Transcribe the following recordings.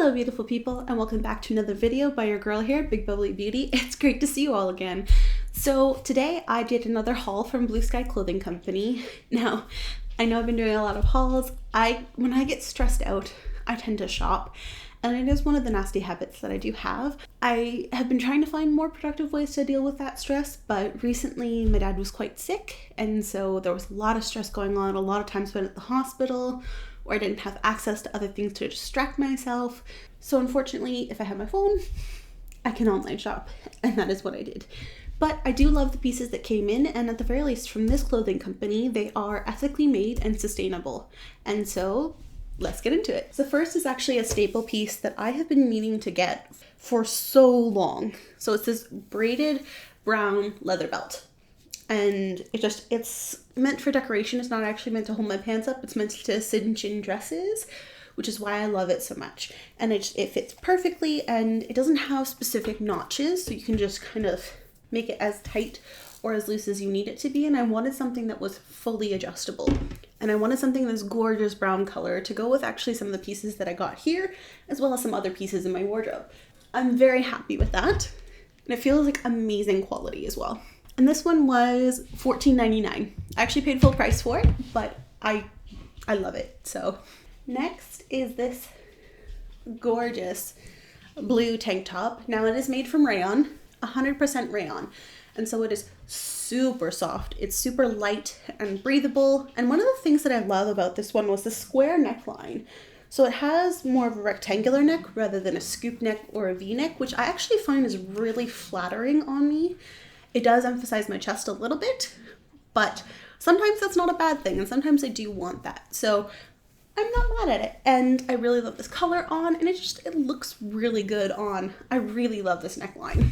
Hello beautiful people, and welcome back to another video by your girl here, Big Bubbly Beauty. It's great to see you all again. So today I did another haul from BlueSky clothing company. Now, I know I've been doing a lot of hauls. When I get stressed out, I tend to shop, and it is one of the nasty habits that I do have. I have been trying to find more productive ways to deal with that stress, but recently my dad was quite sick, and so there was a lot of stress going on, a lot of time spent at the hospital, or I didn't have access to other things to distract myself. So unfortunately, if I have my phone, I can online shop, and that is what I did. But I do love the pieces that came in, and at the very least from this clothing company, they are ethically made and sustainable. And so let's get into it. So first is actually a staple piece that I have been meaning to get for so long. So it's this braided brown leather belt. And it's meant for decoration. It's not actually meant to hold my pants up. It's meant to cinch in dresses, which is why I love it so much. And it fits perfectly, and it doesn't have specific notches, so you can just kind of make it as tight or as loose as you need it to be. And I wanted something that was fully adjustable. And I wanted something this gorgeous brown color to go with actually some of the pieces that I got here, as well as some other pieces in my wardrobe. I'm very happy with that. And it feels like amazing quality as well. And this one was $14.99. I actually paid full price for it, but I love it. So next is this gorgeous blue tank top. Now it is made from rayon, 100% rayon. And so it is super soft. It's super light and breathable. And one of the things that I love about this one was the square neckline. So it has more of a rectangular neck rather than a scoop neck or a V-neck, which I actually find is really flattering on me. It does emphasize my chest a little bit, but sometimes that's not a bad thing, and sometimes I do want that. So I'm not mad at it, and I really love this color on, and it looks really good on. I really love this neckline.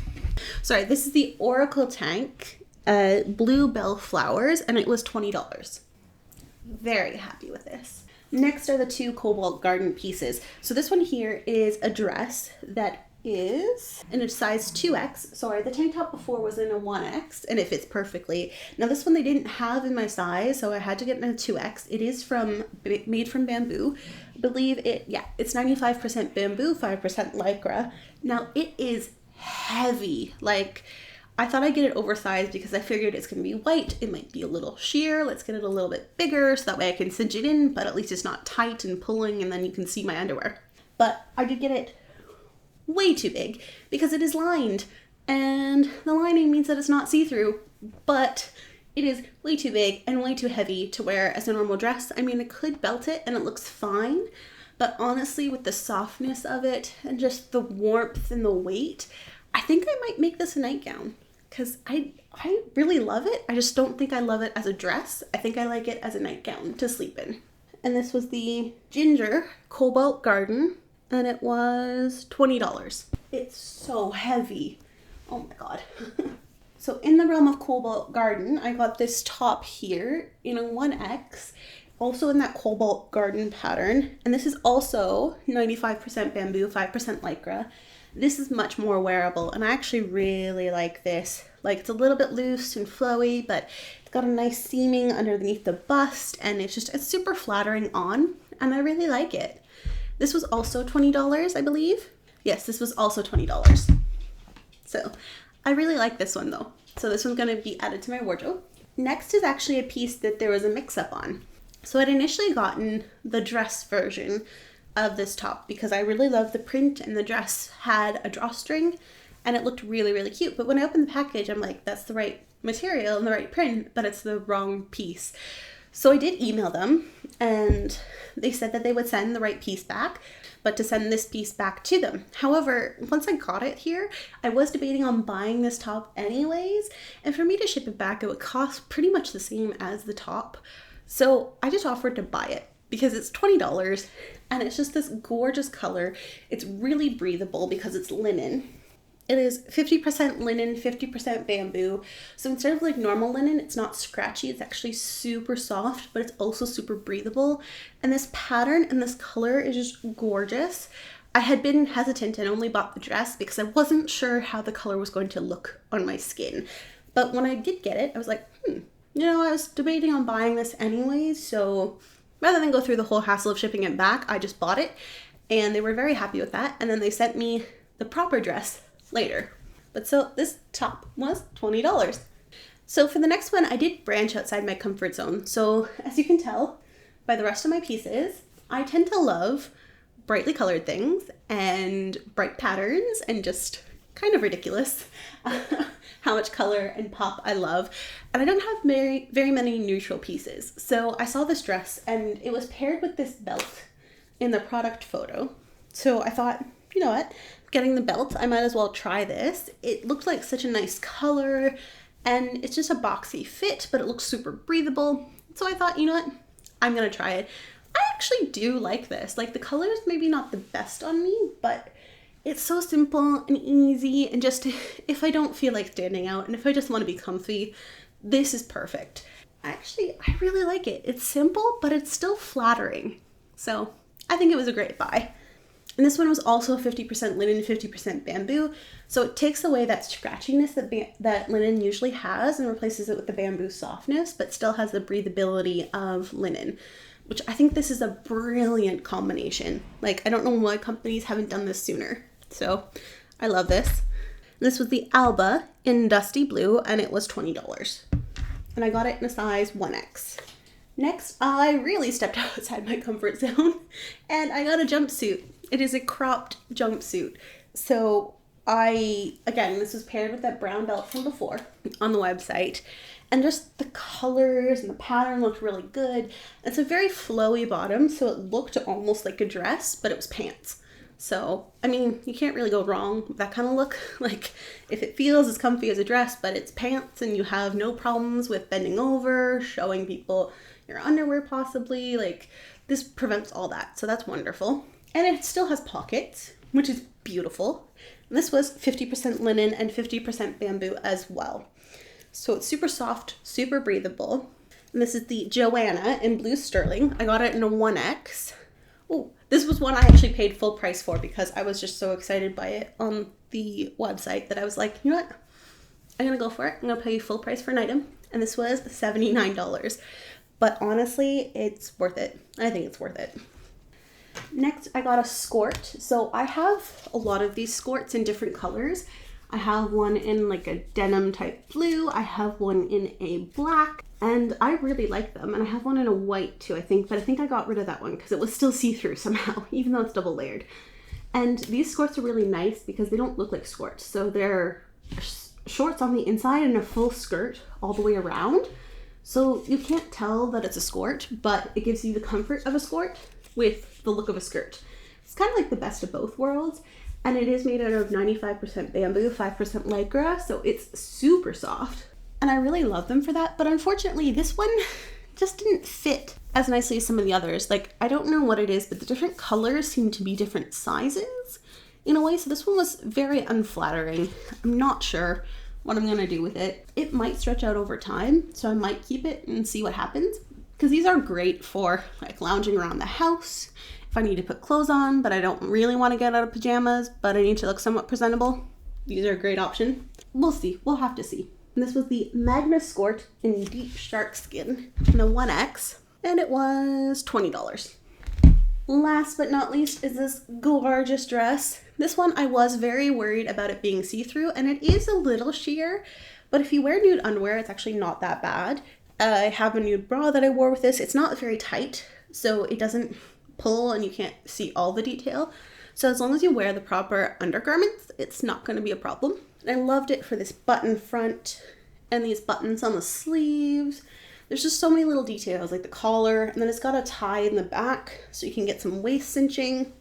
Sorry, this is the Oracle Tank Blue Bell Flowers, and it was $20. Very happy with this. Next are the two Cobalt Garden pieces. So this one here is a dress that is in a size 2X. Sorry, the tank top before was in a 1X, and it fits perfectly. Now this one they didn't have in my size, so I had to get in a 2X. It is made from bamboo. I believe it's 95% bamboo, 5% lycra. Now it is heavy. Like, I thought I'd get it oversized because I figured it's gonna be white. It might be a little sheer. Let's get it a little bit bigger so that way I can cinch it in, but at least it's not tight and pulling, and then you can see my underwear. But I did get it way too big because it is lined, and the lining means that it's not see-through, but it is way too big and way too heavy to wear as a normal dress. I mean, I could belt it and it looks fine, but honestly, with the softness of it and just the warmth and the weight, I think I might make this a nightgown because I really love it. I just don't think I love it as a dress. I think I like it as a nightgown to sleep in. And this was the Ginger Cobalt Garden, and it was $20. It's so heavy. Oh my god. So in the realm of Cobalt Garden, I got this top here in a 1X, also in that Cobalt Garden pattern. And this is also 95% bamboo, 5% lycra. This is much more wearable, and I actually really like this. Like, it's a little bit loose and flowy, but it's got a nice seaming underneath the bust, and it's super flattering on, and I really like it. This was also $20, I believe. Yes, this was also $20. So I really like this one though. So this one's gonna be added to my wardrobe. Next is actually a piece that there was a mix-up on. So I'd initially gotten the dress version of this top because I really love the print, and the dress had a drawstring and it looked really, really cute. But when I opened the package, I'm like, that's the right material and the right print, but it's the wrong piece. So I did email them, and they said that they would send the right piece back, but to send this piece back to them. However, once I got it here, I was debating on buying this top anyways, and for me to ship it back, it would cost pretty much the same as the top. So I just offered to buy it because it's $20, and it's just this gorgeous color. It's really breathable because it's linen. It is 50% linen, 50% bamboo. So instead of like normal linen, it's not scratchy. It's actually super soft, but it's also super breathable. And this pattern and this color is just gorgeous. I had been hesitant and only bought the dress because I wasn't sure how the color was going to look on my skin. But when I did get it, I was like, I was debating on buying this anyways. So rather than go through the whole hassle of shipping it back, I just bought it. and they were very happy with that. And then they sent me the proper dress later. But so this top was $20. So for the next one, I did branch outside my comfort zone. So as you can tell by the rest of my pieces, I tend to love brightly colored things and bright patterns and just kind of ridiculous how much color and pop I love. And I don't have very many neutral pieces. So I saw this dress and it was paired with this belt in the product photo. So I thought, you know what, getting the belt, I might as well try this. It looked like such a nice color and it's just a boxy fit, but it looks super breathable. So I thought, you know what, I'm gonna try it. I actually do like this. Like the color is maybe not the best on me, but it's so simple and easy, and just if I don't feel like standing out and if I just want to be comfy, this is perfect. I really like it. It's simple, but it's still flattering. So I think it was a great buy. And this one was also 50% linen, 50% bamboo. So it takes away that scratchiness that linen usually has and replaces it with the bamboo softness, but still has the breathability of linen, which I think this is a brilliant combination. Like, I don't know why companies haven't done this sooner. So I love this. This was the Alba in dusty blue, and it was $20. And I got it in a size 1X. Next, I really stepped outside my comfort zone and I got a jumpsuit. It is a cropped jumpsuit. So again, this was paired with that brown belt from before on the website. And just the colors and the pattern looked really good. It's a very flowy bottom, so it looked almost like a dress, but it was pants. So, I mean, you can't really go wrong with that kind of look. Like, if it feels as comfy as a dress, but it's pants and you have no problems with bending over, showing people your underwear possibly, like, this prevents all that. So that's wonderful. And it still has pockets, which is beautiful. And this was 50% linen and 50% bamboo as well. So it's super soft, super breathable. And this is the Joanna in blue sterling. I got it in a 1X. Oh, this was one I actually paid full price for because I was just so excited by it on the website that I was like, you know what? I'm gonna go for it. I'm gonna pay full price for an item. And this was $79. But honestly, it's worth it. I think it's worth it. Next, I got a skirt. So I have a lot of these skirts in different colors. I have one in like a denim type blue. I have one in a black, and I really like them. And I have one in a white too, I think, but I think I got rid of that one because it was still see-through somehow, even though it's double layered. And these skirts are really nice because they don't look like skirts. So they're shorts on the inside and a full skirt all the way around. So you can't tell that it's a skirt, but it gives you the comfort of a skirt with the look of a skirt. It's kind of like the best of both worlds. And it is made out of 95% bamboo, 5% lycra, so it's super soft. And I really love them for that, but unfortunately this one just didn't fit as nicely as some of the others. Like, I don't know what it is, but the different colors seem to be different sizes in a way, so this one was very unflattering. I'm not sure what I'm gonna do with it. It might stretch out over time, so I might keep it and see what happens, because these are great for like lounging around the house. If I need to put clothes on, but I don't really want to get out of pajamas, but I need to look somewhat presentable, these are a great option. We'll see. We'll have to see. And this was the Magna skirt in deep shark skin in a 1X, and it was $20. Last but not least is this gorgeous dress. This one I was very worried about it being see-through, and it is a little sheer, but if you wear nude underwear, it's actually not that bad. I have a nude bra that I wore with this. It's not very tight, so it doesn't pull and you can't see all the detail. So as long as you wear the proper undergarments, it's not going to be a problem. And I loved it for this button front and these buttons on the sleeves. There's just so many little details, like the collar, and then it's got a tie in the back so you can get some waist cinching,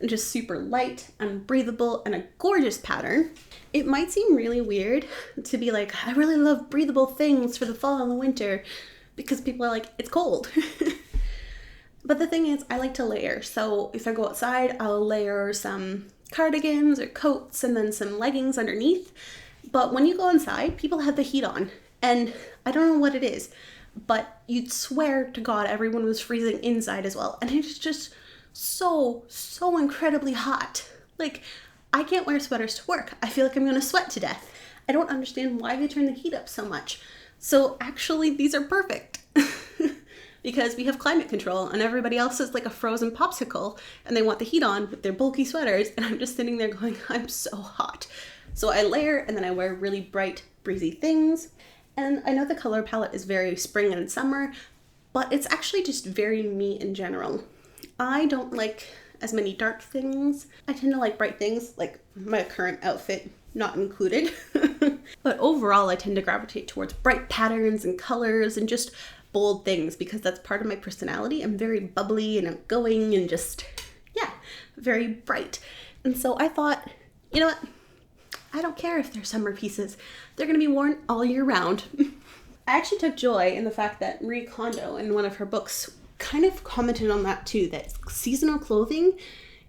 and just super light and breathable and a gorgeous pattern. It might seem really weird to be like, I really love breathable things for the fall and the winter, because people are like, it's cold. But the thing is, I like to layer. So if I go outside, I'll layer some cardigans or coats and then some leggings underneath. But when you go inside, people have the heat on. And I don't know what it is, but you'd swear to God everyone was freezing inside as well. And it's just so incredibly hot. Like, I can't wear sweaters to work. I feel like I'm gonna sweat to death. I don't understand why they turn the heat up so much. So actually, these are perfect. because we have climate control and everybody else is like a frozen popsicle and they want the heat on with their bulky sweaters, and I'm just sitting there going, I'm so hot. So I layer and then I wear really bright, breezy things. And I know the color palette is very spring and summer, but it's actually just very me in general. I don't like as many dark things. I tend to like bright things, like my current outfit not included. But overall, I tend to gravitate towards bright patterns and colors and just bold things because that's part of my personality. I'm very bubbly and outgoing and just, yeah, very bright. And so I thought, you know what? I don't care if they're summer pieces. They're gonna be worn all year round. I actually took joy in the fact that Marie Kondo in one of her books kind of commented on that too, that seasonal clothing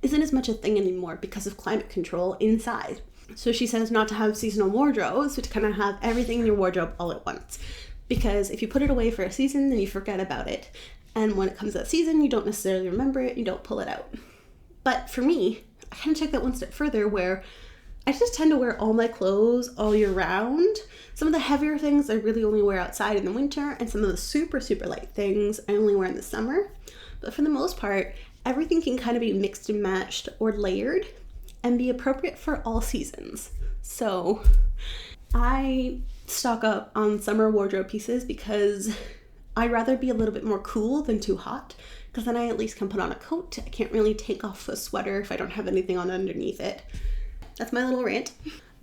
isn't as much a thing anymore because of climate control inside. So she says not to have seasonal wardrobes, but to kind of have everything in your wardrobe all at once. Because if you put it away for a season, then you forget about it. And when it comes that season, you don't necessarily remember it, you don't pull it out. But for me, I kind of took that one step further where I just tend to wear all my clothes all year round. Some of the heavier things I really only wear outside in the winter, and some of the super, super light things I only wear in the summer. But for the most part, everything can kind of be mixed and matched or layered and be appropriate for all seasons. So I stock up on summer wardrobe pieces because I'd rather be a little bit more cool than too hot, because then I at least can put on a coat. I can't really take off a sweater if I don't have anything on underneath it. That's my little rant.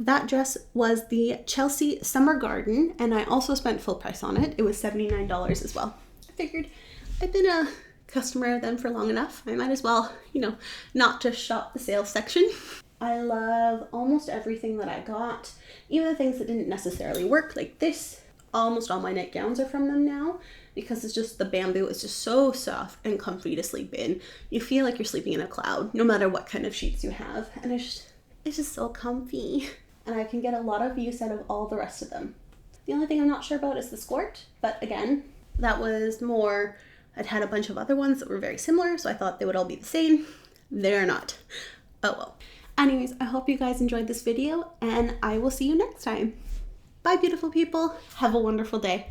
That dress was the Chelsea Summer Garden, and I also spent full price on it. It was $79 as well. I figured I've been a customer of them for long enough. I might as well, not just shop the sales section. I love almost everything that I got, even the things that didn't necessarily work, like this. Almost all my nightgowns are from them now because it's just the bamboo is just so soft and comfy to sleep in. You feel like you're sleeping in a cloud, no matter what kind of sheets you have, and it's just so comfy. And I can get a lot of use out of all the rest of them. The only thing I'm not sure about is the skirt, but again, that was more, I'd had a bunch of other ones that were very similar, so I thought they would all be the same. They're not. Oh well. Anyways, I hope you guys enjoyed this video, and I will see you next time. Bye, beautiful people. Have a wonderful day.